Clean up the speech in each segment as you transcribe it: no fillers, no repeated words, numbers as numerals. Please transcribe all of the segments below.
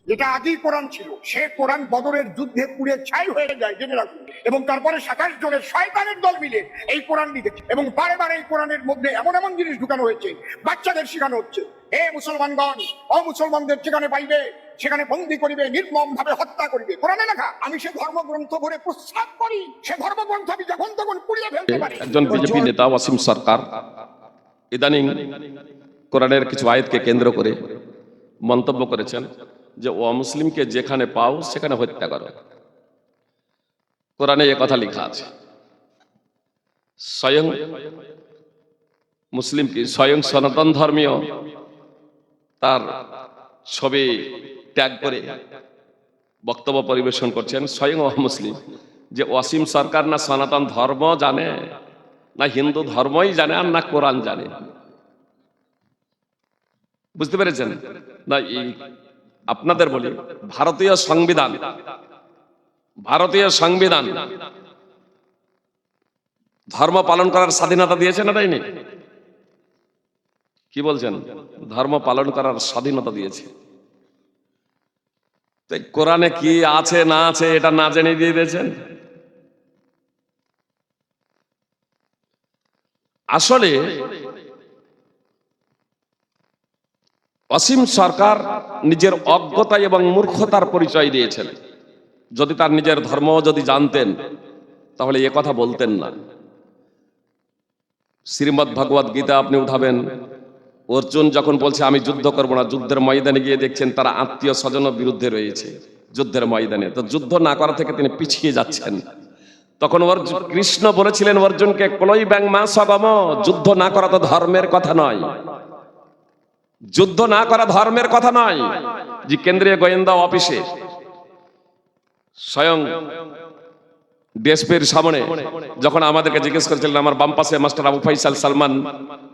যেটা আগেই কোরআন ছিল, সে কোরআন বদরের যুদ্ধে পুড়ে ছাই হয়ে যায়, জেনে রাখুন। এবং তারপরে 27 জনের শয়তানের দল মিলে এই কোরআন লিখেছে, এবং বারে বারে এই কোরআনের মধ্যে এমন এমন জিনিস ঢুকানো হয়েছে, বাচ্চাদের শেখানো হচ্ছে, হে মুসলমানগণ, অমুসলমানদের যেখানে পাইবে সেখানে বন্দী করিবে, নির্মম ভাবে হত্যা করিবে। কোরআনে লেখা। আমি সে ধর্মগ্রন্থ ভরে প্রস্তাব করি, সে ধর্মগ্রন্থ আমি যখন তখন পুড়িয়ে ফেলতে পারি। একজন বিজেপি নেতা ওয়াসিম সরকার ইদানিং কোরআনের কিছু আয়াতকে কেন্দ্র করে মন্তব্য করেছেন যে অমুসলিমকে যেখানে পাও সেখানে হত্যা করো। কোরআনে এ কথা লেখা আছে। স্বয়ং মুসলিম কি স্বয়ং সনাতন ধর্মীয় তার ছবি ত্যাগ করে বক্তব্য পরিবেশন করছেন স্বয়ং মুসলিম, যে ওয়াসিম সরকার না সনাতন ধর্ম জানে, না হিন্দু ধর্মই জানে, আর না কোরআন জানে। বুঝতে পেরেছেন না? আপনাদের বলি, ভারতীয় সংবিধান ধর্ম পালন করার স্বাধীনতা দিয়েছে না দেয়নি? কি বলছেন? ধর্ম পালন করার স্বাধীনতা দিয়েছে। তাই কোরআনে কি আছে না আছে এটা না জেনে দিয়ে দিয়েছেন। আসলে অসীম সরকার নিজের অজ্ঞতা এবং মূর্খতার পরিচয় দিয়েছেন। যদি তার নিজের ধর্ম যদি জানতেন তাহলে এ কথা বলতেন না। শ্রীমদ্ ভগবত গীতা আপনি উঠাবেন, অর্জুন যখন বলছে আমি যুদ্ধ করব না, যুদ্ধের ময়দানে গিয়ে দেখছেন তারা আত্মীয় স্বজনের বিরুদ্ধে রয়েছে যুদ্ধের ময়দানে, তো যুদ্ধ না করা থেকে তিনি পিছিয়ে যাচ্ছেন। তখন কৃষ্ণ বলেছিলেন অর্জুনকে, কলই ব্যাং মা সগম, যুদ্ধ না করা তো ধর্মের কথা নয়, যুদ্ধ না করা ধর্মের কথা নয়। যে কেন্দ্রীয় গোয়েন্দা অফিসে স্বয়ং ডিএসপির সামনে যখন আমাদেরকে জিজ্ঞেস করেছিলেন, আমার বাম পাশে মাস্টার আবু ফাইসাল সালমান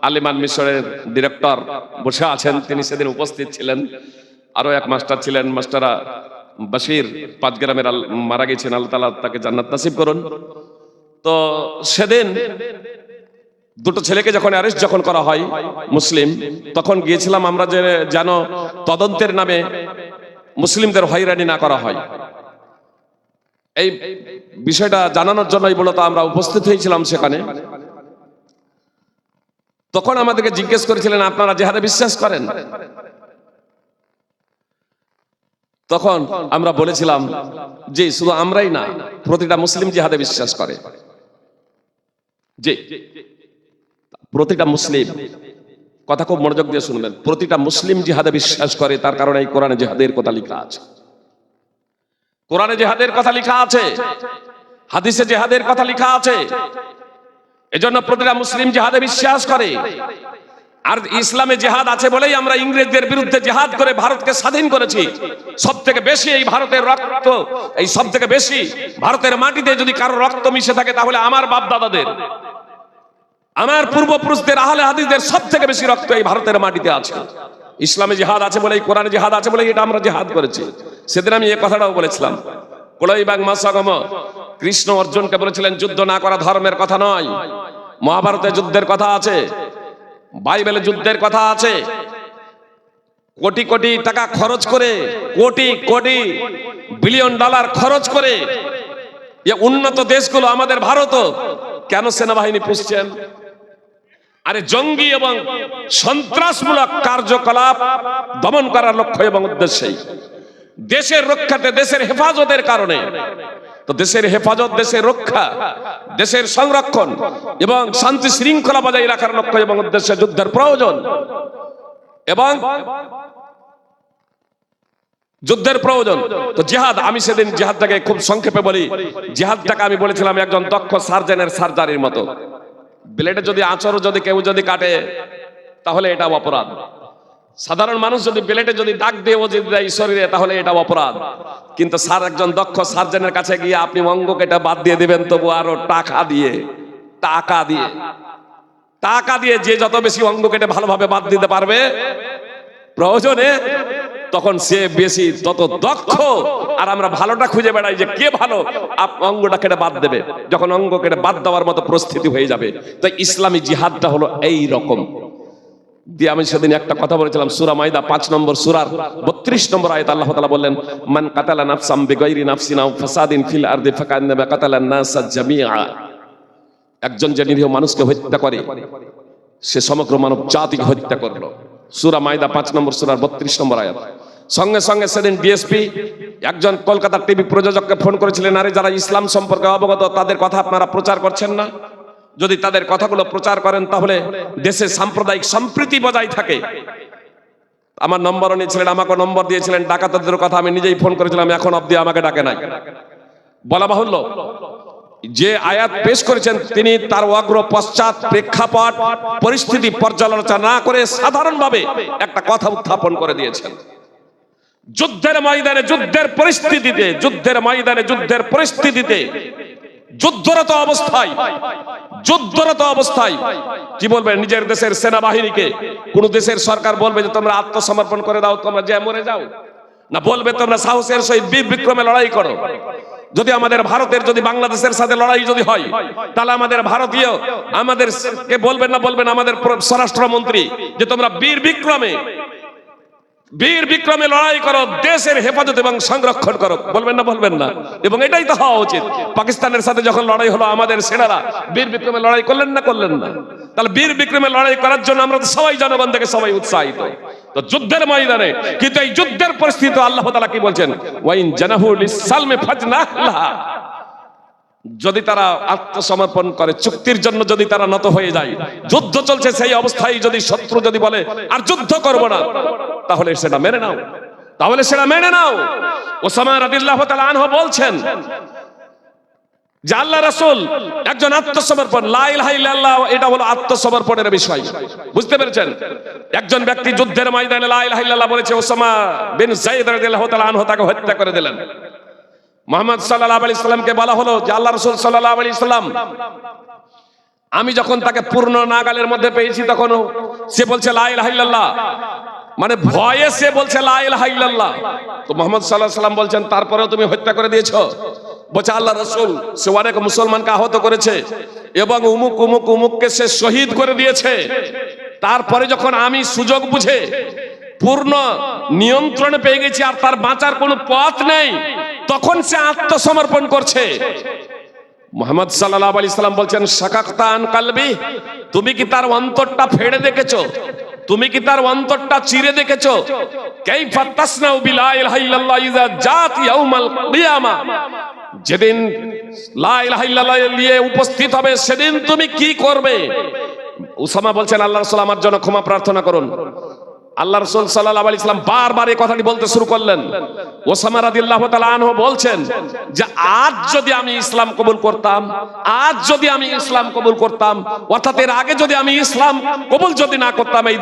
আলিমান মিশরের ডিরেক্টর বসে আছেন, তিনি সেদিন উপস্থিত ছিলেন। আরো এক মাস্টার ছিলেন, মাস্টার বাশির, 5 গ্রামের মারা গেছেন, আল্লাহ তাআলা তাকে জান্নাত নসিব করুন। তো সেদিন দুটো ছেলেকে যখন অ্যারেস্ট যখন করা হয় মুসলিম, তখন গিয়েছিলাম আমরা যে যেন তদন্তের নামে মুসলিমদের হয়রানি না করা হয়, এই বিষয়টা জানানোর জন্যই মূলত আমরা উপস্থিত হয়েছিলাম সেখানে। তখন আমাদেরকে জিজ্ঞেস করেছিলেন, আপনারা জিহাদে বিশ্বাস করেন? তখন আমরা বলেছিলাম যে শুধু আমরাই না, প্রতিটা মুসলিম জিহাদে বিশ্বাস করে। যে প্রতিটা মুসলিম, কথা খুব মনোযোগ দিয়ে শুনবেন, প্রতিটা মুসলিম জিহাদে বিশ্বাস করে। তার কারণে এই কোরআনে জিহাদের কথা লেখা আছে, কোরআনে জিহাদের কথা লেখা আছে, হাদিসে জিহাদের কথা লেখা আছে। এজন্য প্রতিটা মুসলিম জিহাদে বিশ্বাস করে। আর ইসলামে জিহাদ আছে বলেই আমরা ইংরেজদের বিরুদ্ধে জিহাদ করে ভারতকে স্বাধীন করেছি। সব থেকে বেশি এই ভারতের রক্ত, এই সব থেকে বেশি ভারতের মাটিতে যদি কারো রক্ত মিশে থাকে তাহলে আমার বাপ দাদাদের, আমার পূর্বপুরুষদের, আহলে হাদিসদের সব থেকে বেশি রক্ত এই ভারতের মাটিতে আছে। ইসলামে জিহাদ আছে বলেই, কোরআনে জিহাদ আছে বলেই এটা আমরা জিহাদ করেছি। সেদিন আমি এই কথাটাও বলেছিলাম, কলই ব্যাং মা সগম, কৃষ্ণ অর্জুনকে বলেছিলেন যুদ্ধ না করা ধর্মের কথা নয়। মহাভারতে যুদ্ধের কথা আছে, বাইবেলে যুদ্ধের কথা আছে। কোটি কোটি টাকা খরচ করে, কোটি কোটি বিলিয়ন ডলার খরচ করে এই উন্নত দেশগুলো, আমাদের ভারতও কেন সেনাবাহিনী পুষছেন? আরে জঙ্গি এবং সন্ত্রাসমূলক কার্যকলাপ দমন করার লক্ষ্য এবং উদ্দেশ্যেই, দেশের রক্ষাতে, দেশের হেফাজতের কারণে। তো দেশের হেফাজত, দেশের রক্ষা, দেশের সংরক্ষণ এবং শান্তি শৃঙ্খলা বজায় রাখার লক্ষ্য এবং উদ্দেশ্যে যুদ্ধের প্রয়োজন। এবং যুদ্ধের প্রয়োজন তো জিহাদ, আমি সেদিন জিহাদটাকে খুব সংক্ষেপে বলি। জিহাদটাকে আমি বলেছিলাম একজন দক্ষ সার্জনের সার্জারির মতো। ব্লেডে যদি আঁচড় যদি কেউ যদি কাটে তাহলে এটা অপরাধ। সাধারণ মানুষ যদি ব্লেডে যদি দাগ দিয়ে ও যদি দেয় শরীরে তাহলে এটা অপরাধ। কিন্তু একজন দক্ষ সার্জনের কাছে গিয়ে আপনি অঙ্গ কেটে বাদ দিয়ে দিবেন, তবু আরো টাকা দিয়ে যে যত বেশি অঙ্গ কেটে ভালোভাবে বাদ দিতে পারবে প্রয়োজনে, তখন সে বেশি তত দক্ষ। আর আমরা ভালোটা খুঁজে বেড়াই যে কে ভালো, অঙ্গটা কেটে বাদ দেবে, যখন অঙ্গ কেটে বাদ দেওয়ার মতো পরিস্থিতি হয়ে যাবে। তো ইসলামী জিহাদটা হলো এই রকম। দিয়ে আমি সেদিন একটা কথা বলেছিলাম, সূরা মাইদা 5 নম্বর সূরার 32 নম্বর আয়াত আল্লাহ তাআলা বললেন, মান কাতালা নাফসাম বিগাইরি নাফসিন আও ফাসাদিন ফিল আরদি ফাকান্নামা কাতালান নাস জামিআ। একজন যে নিরীহ মানুষকে হত্যা করে সে সমগ্র মানব জাতিকে হত্যা করলো। সূরা মাইদা 5 নম্বর সূরার 32 নম্বর আয়াত। সঙ্গে সঙ্গে সেদিন ডিএসপি একজন কলকাতার টিভি প্রযোজককে ফোন করেছিলেন, আরে যারা ইসলাম সম্পর্কে অবগত তাদের কথা আপনারা প্রচার করছেন না? যদি তাদের কথাগুলো প্রচার করেন তাহলে দেশে সাম্প্রদায়িক সম্প্রীতি বজায় থাকে। আমার নম্বরও নিয়েছিলেন, আমাকে নম্বর দিয়েছিলেন। ডাকাতদের কথা আমি নিজেই ফোন করেছিলাম, এখন অবধি আমাকে ডাকে নাই। বলা বাহুল্য, যে আয়াত পেশ করেছেন তিনি তার অগ্র পশ্চাৎ প্রেক্ষাপট পরিস্থিতি পর্যালোচনা না করে সাধারণভাবে একটা কথা উত্থাপন করে দিয়েছেন। যুদ্ধের ময়দানে যুদ্ধের পরিস্থিতিতে যুদ্ধরত অবস্থায় কি বলবেন নিজের দেশের সেনাবাহিনীকে? কোন দেশের সরকার বলবে যে তোমরা আত্মসমর্পণ করে দাও, তোমরা যে মরে যাও? না, বলবে তোমরা সাহসের সহিত বীর বিক্রমে লড়াই করো। যদি আমাদের ভারতের যদি বাংলাদেশের সাথে লড়াই যদি হয়, তাহলে আমাদের ভারতীয় আমাদেরকে বলবেন না আমাদের স্বরাষ্ট্রমন্ত্রী যে তোমরা বীর বিক্রমে লড়াই করো, দেশের হেফাজত এবং সংরক্ষণ করো? বলবেন না? এবং এটাই তো হওয়া উচিত। পাকিস্তানের সাথে যখন লড়াই হলো আমাদের সেনারা বীর বিক্রমে লড়াই করলেন না? তাহলে বীর বিক্রমে লড়াই করার জন্য আমরা তো সবাই জনগণ থেকে সবাই উৎসাহিত। তো যুদ্ধের ময়দানে কিন্তু এই যুদ্ধের পরিস্থিতি আল্লাহ তাআলা কি বলছেন, ওয়াইন জানাহু লিসালমি ফাজনাহ লাহা। যদি তারা আত্মসমর্পণ করে, চুক্তির জন্য যদি তারা নত হয়ে যায়, যুদ্ধ চলছে সেই অবস্থায় যদি শত্রু যদি বলে আর যুদ্ধ করব না, তাহলে সেটা মেনে নাও। ওসামা রাদিয়াল্লাহু তাআলা আনহু বলছেন যে আল্লাহ রাসূল একজন আত্মসমর্পণ, লা ইলাহা ইল্লাল্লাহ, এটা হলো আত্মসমর্পণের বিষয়। বুঝতে পেরেছেন? একজন ব্যক্তি যুদ্ধের ময়দানে লা ইলাহা ইল্লাল্লাহ বলেছে, ওসামা বিন যায়েদ রাদিয়াল্লাহু তাআলা আনহু তাকে হত্যা করে দিলেন। মুহাম্মদ সাল্লাল্লাহু আলাইহি সাল্লামকে বলা হলো যে আল্লাহ রাসূল সাল্লাল্লাহু আলাইহি সাল্লাম, আমি যখন তাকে পূর্ণ নাগালের মধ্যে পেয়েছি তখন সে বলছে লা ইলাহা ইল্লাল্লাহ, মানে ভয়ে সে বলছে লা ইলাহা ইল্লাল্লাহ। তো মুহাম্মদ সাল্লাল্লাহু আলাইহি সাল্লাম বলছেন তারপরেও তুমি হত্যা করে দিয়েছো? বলছে আল্লাহ রাসূল, সে অনেক মুসলমানকে আহত করেছে এবং উমুককে সে শহীদ করে দিয়েছে। তারপরে যখন আমি সুযোগ বুঝে পূর্ণ নিয়ন্ত্রণে পেয়ে গেছি আর তার বাঁচার কোনো পথ নেই, তখন সে আত্মসমর্পণ করছে। মুহাম্মদ সাল্লাল্লাহু আলাইহি সাল্লাম বলছেন, শাকাকতা আন কালবি, তুমি কি তার অন্তরটা ফেড়ে দেখেছো? তুমি কি তার অন্তরটা চিরে দেখেছো? কাইফা তাসনাউ বিলা ইলাহা ইল্লাল্লাহ ইযা জাত ইয়াউমাল কিয়ামা, যেদিন লা ইলাহা ইল্লাল্লাহ নিয়ে উপস্থিত হবে সেদিন তুমি কি করবে? উসামা বলছেন, আল্লাহ রাসূল আমার জন্য ক্ষমা প্রার্থনা করুন। আল্লাহ রাসূল সাল্লাল্লাহু আলাইহি সাল্লাম বারবার এই কথাটি বলতে শুরু করলেন। ওসামা রাদিয়াল্লাহু তাআলা আনহু বলছেন যে আজ যদি আমি ইসলাম কবুল করতাম, অর্থাৎ এর আগে যদি আমি ইসলাম কবুল যদি না করতাম, এই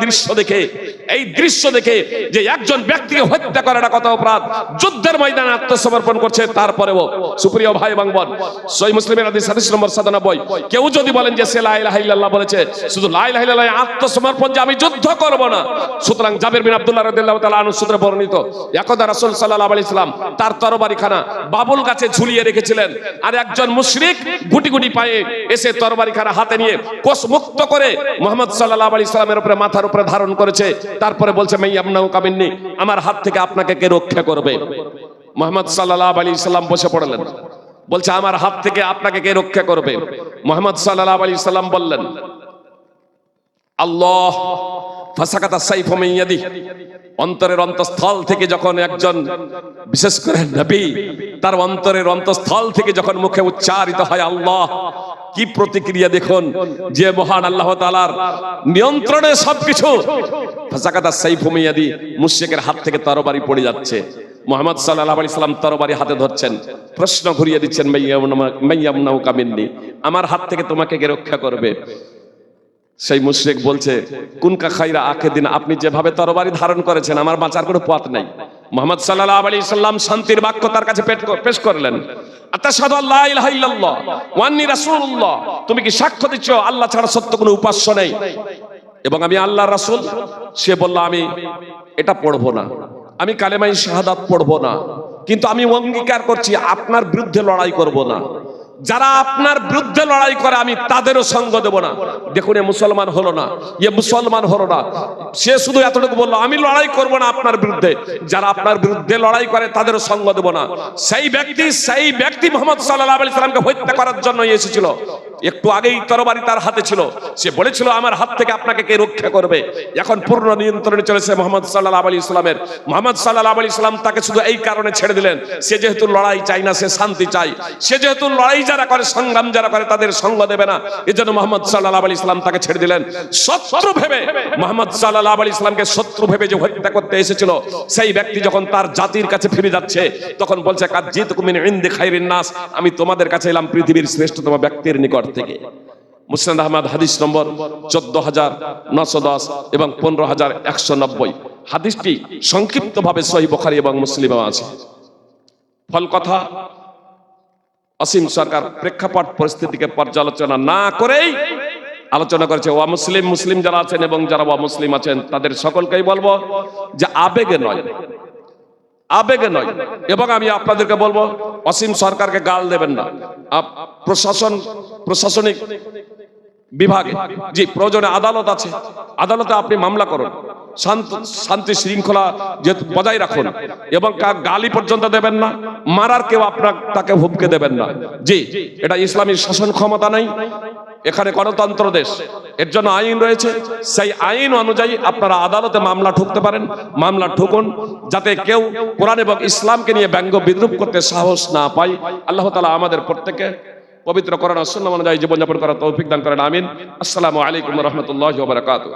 দৃশ্য দেখে যে একজন ব্যক্তিকে হত্যা করাটা কত অপরাধ, যুদ্ধের ময়দানে আত্মসমর্পণ করছে, তারপরেও সুপ্রিয় ভাই এবং বোন, সহিহ মুসলিমের হাদিস নম্বর 97, কেউ যদি বলেন যে সে লা ইলাহা ইল্লাল্লাহ বলেছে, শুধু লা ইলাহা ইল্লাল্লাহ আত্মসমর্পণ যে আমি যুদ্ধ করব না। সুতরাং জাবির বিন আব্দুল্লাহ রাদিয়াল্লাহু তাআলা আনহু সূত্রে বর্ণিত, একদা রাসূল সাল্লাল্লাহু আলাইহি সাল্লাম তার তরবারিখানা বাবুল গাছে ঝুলিয়ে রেখেছিলেন, আর একজন মুশরিক গুটি গুটি পায়ে এসে তরবারিখানা হাতে নিয়ে কোষ মুক্ত করে মুহাম্মদ সাল্লাল্লাহু আলাইহি সাল্লামের উপরে মাথার উপরে ধারণ করেছে। তারপরে বলছে, মাইয়ামনাউ কামিন্নি, আমার হাত থেকে আপনাকে কে রক্ষা করবে? মুহাম্মদ সাল্লাল্লাহু আলাইহি সাল্লাম বসে পড়লেন, বলছে আমার হাত থেকে আপনাকে কে রক্ষা করবে? মুহাম্মদ সাল্লাল্লাহু আলাইহি সাল্লাম বললেন, আল্লাহ। ফাসাকাতা সাইফু মিন ইয়াদি, অন্তরের অন্তঃস্থল থেকে যখন একজন, বিশেষ করে নবী, তার অন্তরের অন্তঃস্থল থেকে যখন মুখে উচ্চারিত হয় আল্লাহ, কি প্রতিক্রিয়া দেখুন, যে মহান আল্লাহ তাআলার নিয়ন্ত্রণে সবকিছু। ফাসাকাতা সাইফু মিন ইয়াদি, মুশরিকের হাত থেকে তরবারি পড়ে যাচ্ছে। মুহাম্মদ সাল্লাল্লাহু আলাইহি সাল্লাম তরবারি হাতে ধরছেন, প্রশ্ন ঘুরিয়ে দিচ্ছেন, মাইয়ামনাউ কামিন্নি, আমার হাত থেকে তোমাকে কে রক্ষা করবে? সেই মুশরিক বলছে, কুনকা খাইরা আখিদিন, আপনি যেভাবে তরবারি ধারণ করেছেন আমার বাঁচার কোনো পথ নাই। মুহাম্মদ সাল্লাল্লাহু আলাইহি সাল্লাম শান্তির বাক্য তার কাছে পেশ করলেন, আতাশহাদু আল্লা ইলাহা ইল্লাল্লাহ ওয়া আন্নী রাসূলুল্লাহ, তুমি কি সাক্ষ্য দিচ্ছ আল্লাহ ছাড়া সত্য কোনো উপাস্য নেই এবং আমি আল্লাহর রাসূল? সে বলল, আমি এটা পড়বো না, আমি কালেমায়ে শাহাদাত পড়বো না, কিন্তু আমি অঙ্গীকার করছি আপনার বিরুদ্ধে লড়াই করব না। যারা আপনার বিরুদ্ধে লড়াই করে আমি তাদেরও সঙ্গ দেব না। দেখুন, এ মুসলমান হলো না, এ মুসলমান হলো না। সে শুধু এতটুকু বললো, আমি লড়াই করব না আপনার বিরুদ্ধে, যারা আপনার বিরুদ্ধে লড়াই করে তাদেরও সঙ্গ দেব না। সেই ব্যক্তি মুহাম্মদ সাল্লাল্লাহু আলাইহি সাল্লামকে হত্যা করার জন্য এসেছিল। একটু আগেই তরবারি তার হাতে ছিল, সে বলেছিল আমার হাত থেকে আপনাকে কে রক্ষা করবে। এখন পূর্ণ নিয়ন্ত্রণে চলেছে মুহাম্মদ সাল্লাল্লাহু আলাইহি সাল্লামের। মুহাম্মদ সাল্লাল্লাহু আলাইহি সাল্লাম তাকে শুধু এই কারণে ছেড়ে দিলেন, সে যেহেতু লড়াই চায় না, সে শান্তি চায়। সে যেহেতু লড়াই যারা করে, সংগ্রাম যারা করে তাদের সঙ্গ দেবে না, এজন্য মুহাম্মদ সাল্লাল্লাহু আলাইহি সাল্লাম তাকে ছেড়ে দিলেন। শত্রু ভেবে, মুহাম্মদ সাল্লাল্লাহু আলাইহি সাল্লামকে শত্রু ভেবে যে হত্যা করতে এসেছিল, সেই ব্যক্তি যখন তার জাতির কাছে ফিরে যাচ্ছে, তখন বলছে কাদ জিতুকুম মিন ইনদি খায়রিন নাস, আমি তোমাদের কাছে এলাম পৃথিবীর শ্রেষ্ঠতম ব্যক্তির নিকট থেকে। মুসনাদ আহমদ হাদিস নম্বর 14910 এবং 15190। হাদিসটি সংক্ষিপ্তভাবে সহিহ বুখারী এবং মুসলিমে আছে। ফল কথা, অসীম সরকার প্রেক্ষাপট পরিস্থিতিকে পর্যালোচনা না করেই আলোচনা করেছে। মুসলিম যারা আছেন এবং যারা অমুসলিম আছেন তাদের সকলকেই বলবো যে আবেগে নয়, এবং আমি আপনাদেরকে বলবো অসীম সরকারকে গাল দেবেন না। প্রশাসনিক বিভাগে যে প্রয়োজনে আদালত আছে, আদালতে আপনি মামলা করুন, শান্তি শৃঙ্খলা যেহেতু বজায় রাখুন, এবং গালি পর্যন্ত দেবেন না, মারার কেউ তাকে হুমকি দেবেন না। জি, এটা ইসলামী শাসন ক্ষমতা নাই, এখানে গণতন্ত্র দেশ, এর জন্য আইন রয়েছে। সেই আইন অনুযায়ী আপনারা আদালতে মামলা ঠুকতে পারেন, মামলা ঠুকুন, যাতে কেউ কোরআন এবং ইসলামকে নিয়ে ব্যঙ্গ বিদ্রুপ করতে সাহস না পায়। আল্লাহ তাআলা আমাদের প্রত্যেককে পবিত্র কোরআন ও সুন্নাহ অনুযায়ী জীবনযাপন করার তৌফিক দান করেন, আমিন। আসসালামু আলাইকুম ওয়া রাহমাতুল্লাহি ওয়া বারাকাতুহু।